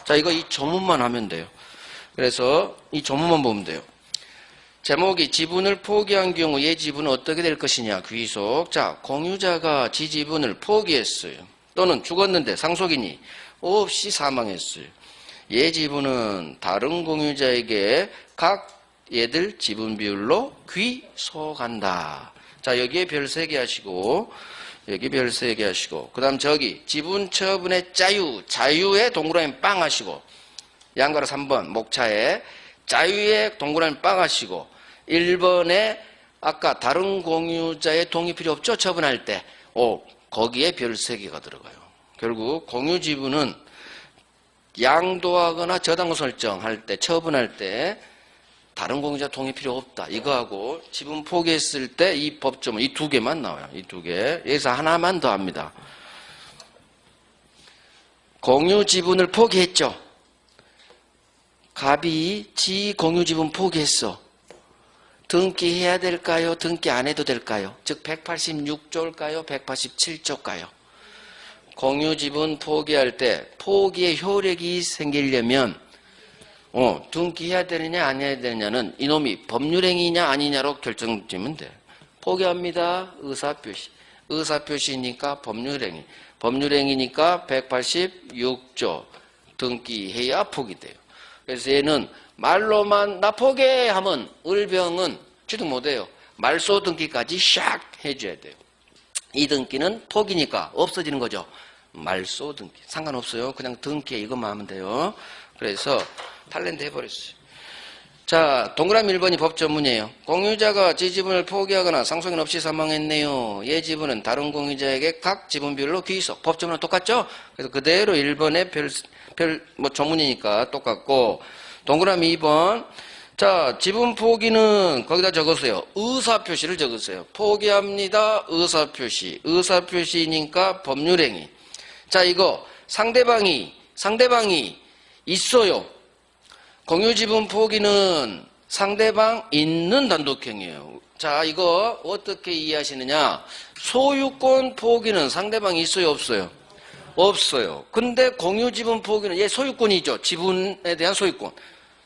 자, 이거 이 조문만 하면 돼요. 그래서 이 조문만 보면 돼요. 제목이 지분을 포기한 경우 얘 지분은 어떻게 될 것이냐. 귀속. 자, 공유자가 지 지분을 포기했어요. 또는 죽었는데 상속인이 없이 사망했어요. 얘 지분은 다른 공유자에게 각 얘들 지분 비율로 귀속한다. 자, 여기에 별 3개 하시고 여기 별 3개 하시고 그 다음 저기 지분 처분의 자유에 동그라미 빵 하시고 양가로 3번 목차에 자유에 동그라미 빵 하시고 1번에 아까 다른 공유자의 동의 필요 없죠? 처분할 때. 거기에 별 3개가 들어가요. 결국 공유 지분은 양도하거나 저당권 설정할 때, 처분할 때 다른 공유자 동의 필요 없다. 이거하고 지분 포기했을 때 이 법조문 이 2개만 나와요. 이 2개. 여기서 하나만 더 합니다. 공유 지분을 포기했죠. 갑이 지 공유 지분 포기했어. 등기해야 될까요? 등기 안 해도 될까요? 즉 186조일까요? 187조일까요? 공유 지분 포기할 때 포기의 효력이 생기려면 등기해야 되느냐 안 해야 되느냐는 이놈이 법률행위냐 아니냐로 결정되면 돼. 포기합니다. 의사표시. 의사표시니까 법률행위. 법률행위니까 186조 등기해야 포기돼요. 그래서 얘는 말로만 나 포기하면 을병은 취득 못해요. 말소 등기까지 샥 해줘야 돼요. 이 등기는 포기니까 없어지는 거죠. 말소 등기 상관없어요. 그냥 등기에 이것만 하면 돼요. 그래서 탈렌드 해버렸어요. 자, 동그라미 1번이 법조문이에요. 공유자가 지 지분을 포기하거나 상속인 없이 사망했네요. 얘 지분은 다른 공유자에게 각 지분 비율로 귀속. 법조문은 똑같죠? 그래서 그대로 1번에 조문이니까 똑같고, 동그라미 2번. 자, 지분 포기는 거기다 적었어요. 의사표시를 적었어요. 포기합니다. 의사표시. 의사표시니까 법률행위. 자, 이거 상대방이 있어요. 공유지분 포기는 상대방 있는 단독행위예요. 자, 이거 어떻게 이해하시느냐? 소유권 포기는 상대방이 있어요, 없어요? 없어요. 근데 공유지분 포기는 얘 소유권이죠. 지분에 대한 소유권.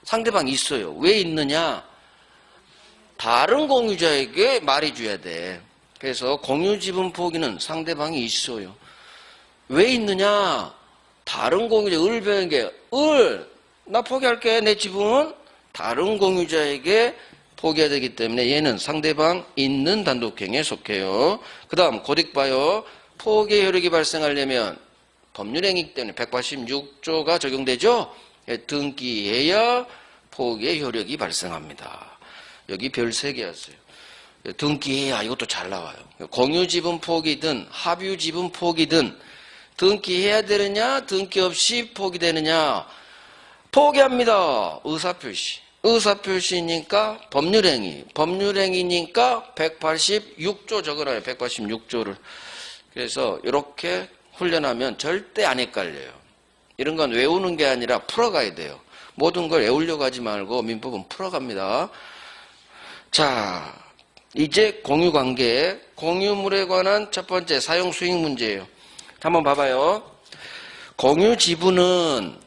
상대방이 있어요. 왜 있느냐? 다른 공유자에게 말해줘야 돼. 그래서 공유지분 포기는 상대방이 있어요. 왜 있느냐? 다른 공유자 을병에게 나 포기할게. 내 지분 다른 공유자에게 포기해야 되기 때문에 얘는 상대방 있는 단독행위에 속해요. 그 다음 고딕 봐요. 포기의 효력이 발생하려면 법률행위 때문에 186조가 적용되죠. 등기해야 포기의 효력이 발생합니다. 여기 별 3개 하세요. 등기해야 이것도 잘 나와요. 공유지분 포기든 합유지분 포기든 등기해야 되느냐 등기 없이 포기되느냐. 포기합니다. 의사표시. 의사표시니까 법률행위. 법률행위니까 186조 적어놔요. 186조를. 그래서 이렇게 훈련하면 절대 안 헷갈려요. 이런 건 외우는 게 아니라 풀어가야 돼요. 모든 걸 외우려고 하지 말고 민법은 풀어갑니다. 자, 이제 공유관계, 공유물에 관한 첫 번째 사용수익 문제예요. 한번 봐봐요. 공유지분은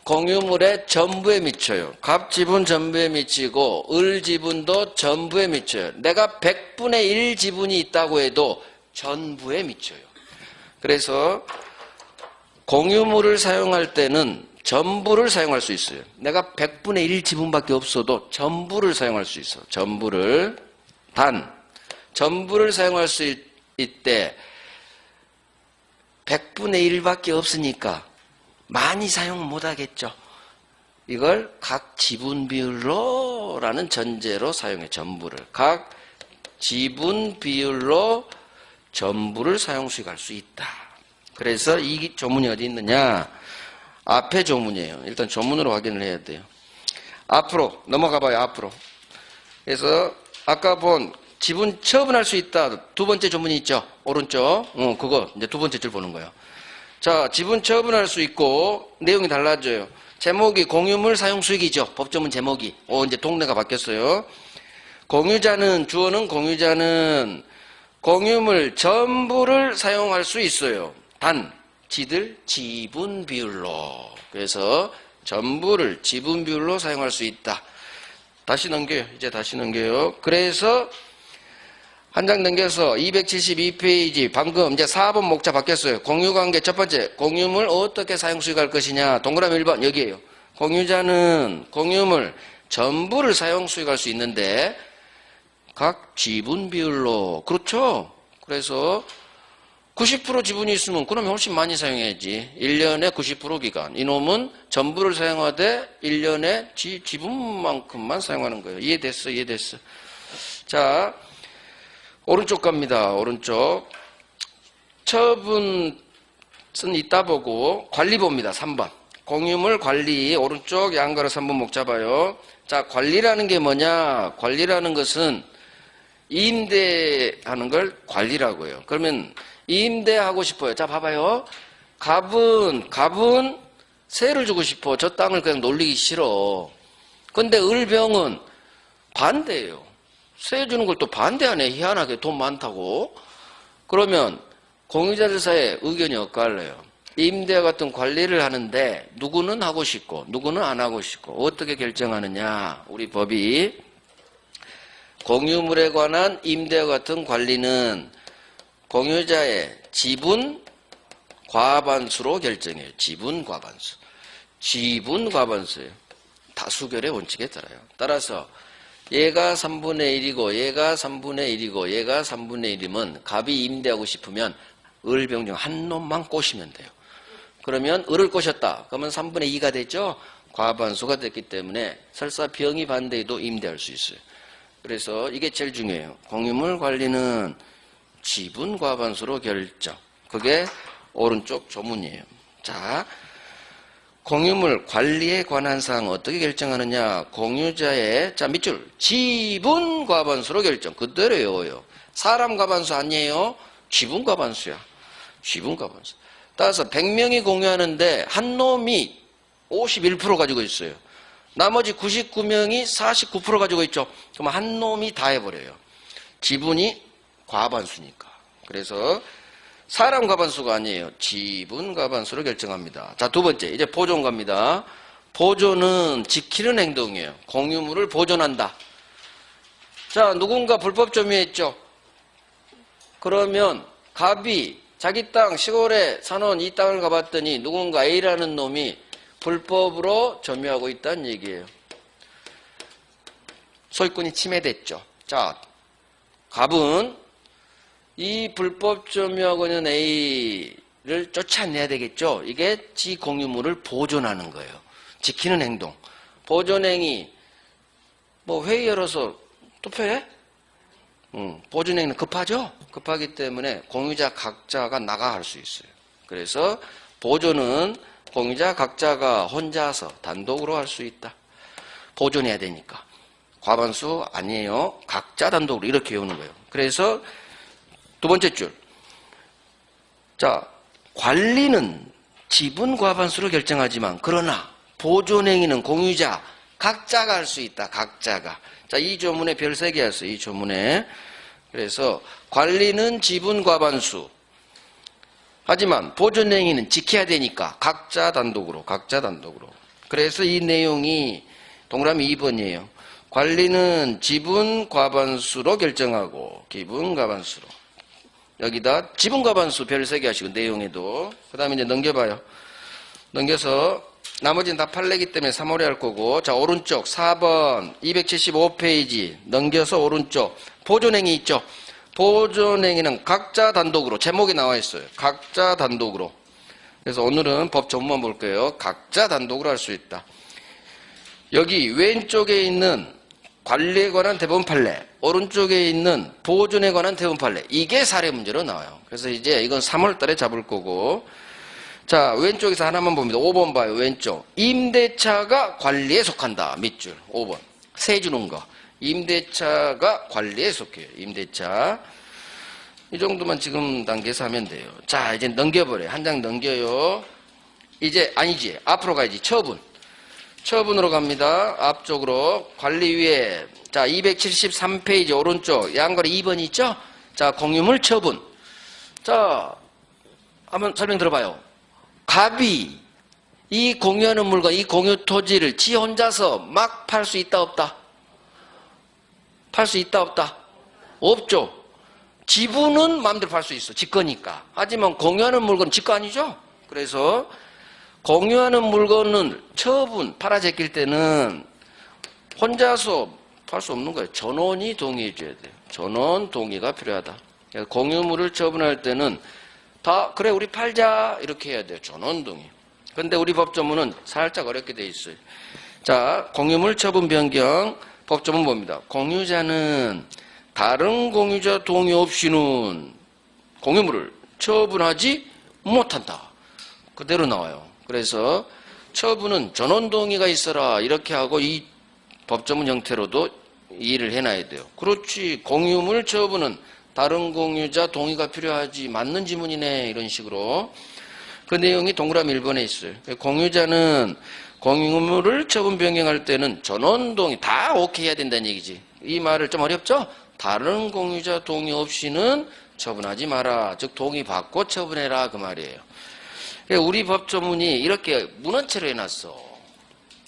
공유물의 전부에 미쳐요. 갑지분 전부에 미치고 을지분도 전부에 미쳐요. 내가 100분의 1 지분이 있다고 해도 전부에 미쳐요. 그래서 공유물을 사용할 때는 전부를 사용할 수 있어요. 내가 100분의 1 지분밖에 없어도 전부를 사용할 수 있어. 전부를. 단, 전부를 사용할 수 있대 100분의 1밖에 없으니까 많이 사용 못하겠죠. 이걸 각 지분 비율로 라는 전제로 사용해. 전부를. 각 지분 비율로 전부를 사용 수익할 수 있다. 그래서 이 조문이 어디 있느냐? 앞에 조문이에요. 일단 조문으로 확인을 해야 돼요. 앞으로 넘어가 봐요. 앞으로. 그래서 아까 본 지분 처분할 수 있다. 두 번째 조문이 있죠. 오른쪽. 그거 이제 두 번째 줄 보는 거예요. 자, 지분 처분할 수 있고 내용이 달라져요. 제목이 공유물 사용 수익이죠. 법조문 제목이. 이제 동네가 바뀌었어요. 공유자는 주어는 공유자는 공유물 전부를 사용할 수 있어요. 단 지들 지분 비율로. 그래서 전부를 지분 비율로 사용할 수 있다. 다시 넘겨요. 이제 다시 넘겨요. 그래서 한 장 넘겨서 272페이지 방금 이제 4번 목차 바뀌었어요. 공유관계 첫 번째 공유물 어떻게 사용 수익할 것이냐. 동그라미 1번 여기에요. 공유자는 공유물 전부를 사용 수익할 수 있는데 각 지분 비율로. 그렇죠. 그래서 90% 지분이 있으면 그러면 훨씬 많이 사용해야지. 1년에 90% 기간. 이놈은 전부를 사용하되 1년에 지분만큼만 사용하는 거예요. 이해됐어? 이해됐어? 자, 오른쪽 갑니다. 오른쪽. 처분은 이따 보고 관리 봅니다. 3번. 공유물 관리. 오른쪽 양가로 3번 목 잡아요. 자, 관리라는 게 뭐냐? 관리라는 것은 임대하는 걸 관리라고요. 그러면 임대하고 싶어요. 자, 봐봐요. 갑은 세를 주고 싶어. 저 땅을 그냥 놀리기 싫어. 근데 을병은 반대예요. 세 주는 걸 또 반대하네. 희한하게 돈 많다고. 그러면 공유자들 사이에 의견이 엇갈려요. 임대와 같은 관리를 하는데 누구는 하고 싶고 누구는 안 하고 싶고 어떻게 결정하느냐. 우리 법이 공유물에 관한 임대와 같은 관리는 공유자의 지분 과반수로 결정해요. 지분 과반수. 지분 과반수예요. 다수결의 원칙에 따라요. 따라서 얘가 3분의 1이고 얘가 3분의 1이고 얘가 3분의 1이면 갑이 임대하고 싶으면 을병 중 한 놈만 꼬시면 돼요. 그러면 을을 꼬셨다. 그러면 3분의 2가 됐죠. 과반수가 됐기 때문에 설사 병이 반대해도 임대할 수 있어요. 그래서 이게 제일 중요해요. 공유물 관리는 지분 과반수로 결정. 그게 오른쪽 조문이에요. 자, 공유물 관리에 관한 사항 어떻게 결정하느냐. 공유자의 자 밑줄 지분 과반수로 결정. 그대로 외워요. 사람 과반수 아니에요. 지분 과반수야. 지분 과반수. 따라서 100명이 공유하는데 한 놈이 51% 가지고 있어요. 나머지 99명이 49% 가지고 있죠. 그럼 한 놈이 다 해버려요. 지분이 과반수니까. 그래서 사람 과반수가 아니에요. 지분 과반수로 결정합니다. 자, 두 번째. 이제 보존 갑니다. 보존은 지키는 행동이에요. 공유물을 보존한다. 자, 누군가 불법 점유했죠. 그러면 갑이 자기 땅 시골에 사놓은 이 땅을 가봤더니 누군가 A라는 놈이 불법으로 점유하고 있다는 얘기예요. 소유권이 침해됐죠. 자, 갑은 이 불법 점유하고 있는 A를 쫓아내야 되겠죠. 이게 지 공유물을 보존하는 거예요. 지키는 행동. 보존행위. 뭐 회의 열어서 투표해? 보존행위는 급하죠. 급하기 때문에 공유자 각자가 나가 할 수 있어요. 그래서 보존은 공유자 각자가 혼자서 단독으로 할 수 있다. 보존해야 되니까. 과반수 아니에요. 각자 단독으로 이렇게 외우는 거예요. 그래서 두 번째 줄. 자, 관리는 지분 과반수로 결정하지만 그러나 보존행위는 공유자 각자가 할 수 있다. 각자가. 자, 이 조문에 별 3개 했어요. 이 조문에. 그래서 관리는 지분 과반수. 하지만 보존행위는 지켜야 되니까 각자 단독으로. 그래서 이 내용이 동그라미 2번이에요. 관리는 지분 과반수로 결정하고 기분 과반수로. 여기다 지분 과반수 별 3개 하시고 내용에도. 그 다음에 이제 넘겨봐요. 넘겨서 나머지는 다 판례기 때문에 3월에 할 거고. 자, 오른쪽 4번 275페이지 넘겨서 오른쪽 보존행위 있죠. 보존행위는 각자 단독으로. 제목이 나와 있어요. 각자 단독으로. 그래서 오늘은 법 전문만 볼 거예요. 각자 단독으로 할 수 있다. 여기 왼쪽에 있는 관리에 관한 대법원 판례, 오른쪽에 있는 보존에 관한 대법원 판례. 이게 사례 문제로 나와요. 그래서 이제 이건 3월 달에 잡을 거고. 자, 왼쪽에서 하나만 봅니다. 5번 봐요. 왼쪽. 임대차가 관리에 속한다. 밑줄. 5번. 세 주는 거. 임대차가 관리에 속해요. 임대차. 이 정도만 지금 단계에서 하면 돼요. 자, 이제 넘겨버려요. 한 장 넘겨요. 이제 아니지. 앞으로 가야지. 처분. 처분으로 갑니다. 앞쪽으로. 관리위에. 자, 273페이지 오른쪽. 양거리 2번 있죠? 자, 공유물 처분. 자, 한번 설명 들어봐요. 갑이 이 공유하는 물건, 이 공유 토지를 지 혼자서 막 팔 수 있다, 없다? 팔 수 있다, 없다? 없죠. 지분은 마음대로 팔 수 있어. 지 거니까. 하지만 공유하는 물건은 지 거 아니죠? 그래서 공유하는 물건은 처분, 팔아 제낄 때는 혼자서 팔 수 없는 거예요. 전원이 동의해 줘야 돼요. 전원 동의가 필요하다. 공유물을 처분할 때는 다 그래 우리 팔자 이렇게 해야 돼요. 전원 동의. 근데 우리 법조문은 살짝 어렵게 돼 있어요. 자, 공유물 처분 변경 법조문 봅니다. 공유자는 다른 공유자 동의 없이는 공유물을 처분하지 못한다. 그대로 나와요. 그래서 처분은 전원 동의가 있어라 이렇게 하고 이 법조문 형태로도 이해를 해놔야 돼요. 그렇지. 공유물 처분은 다른 공유자 동의가 필요하지. 맞는 지문이네. 이런 식으로. 그 내용이 동그라미 1번에 있어요. 공유자는 공유물을 처분 변경할 때는 전원 동의 다 오케이 해야 된다는 얘기지. 이 말을 좀 어렵죠? 다른 공유자 동의 없이는 처분하지 마라. 즉 동의 받고 처분해라 그 말이에요. 우리 법조문이 이렇게 문헌체로 해놨어.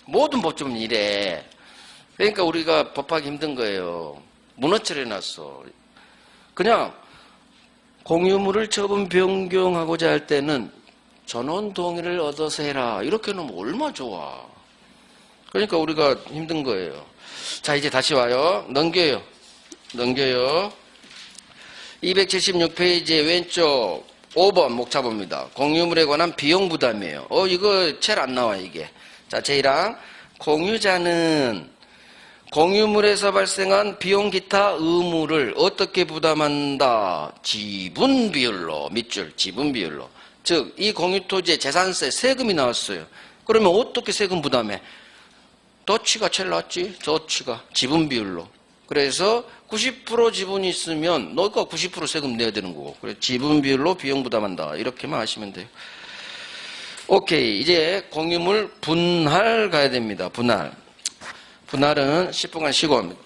모든 법조문이 이래. 그러니까 우리가 법하기 힘든 거예요. 문헌체로 해놨어. 그냥 공유물을 처분 변경하고자 할 때는 전원 동의를 얻어서 해라. 이렇게 놓으면 얼마나 좋아. 그러니까 우리가 힘든 거예요. 자, 이제 다시 와요. 넘겨요. 276페이지 왼쪽 5번 목차봅니다. 공유물에 관한 비용 부담이에요. 이거 젤 안 나와 이게. 자, 제1항 공유자는 공유물에서 발생한 비용 기타 의무를 어떻게 부담한다? 지분 비율로. 밑줄 지분 비율로. 즉 이 공유토지에 재산세 세금이 나왔어요. 그러면 어떻게 세금 부담해? 도치가 제일 낫지. 도치가 지분 비율로. 그래서 90% 지분이 있으면 너가 90% 세금 내야 되는 거고. 그래서 지분 비율로 비용 부담한다. 이렇게만 하시면 돼요. 오케이. 이제 공유물 분할 가야 됩니다. 분할. 분할은 10분간 쉬고 합니다.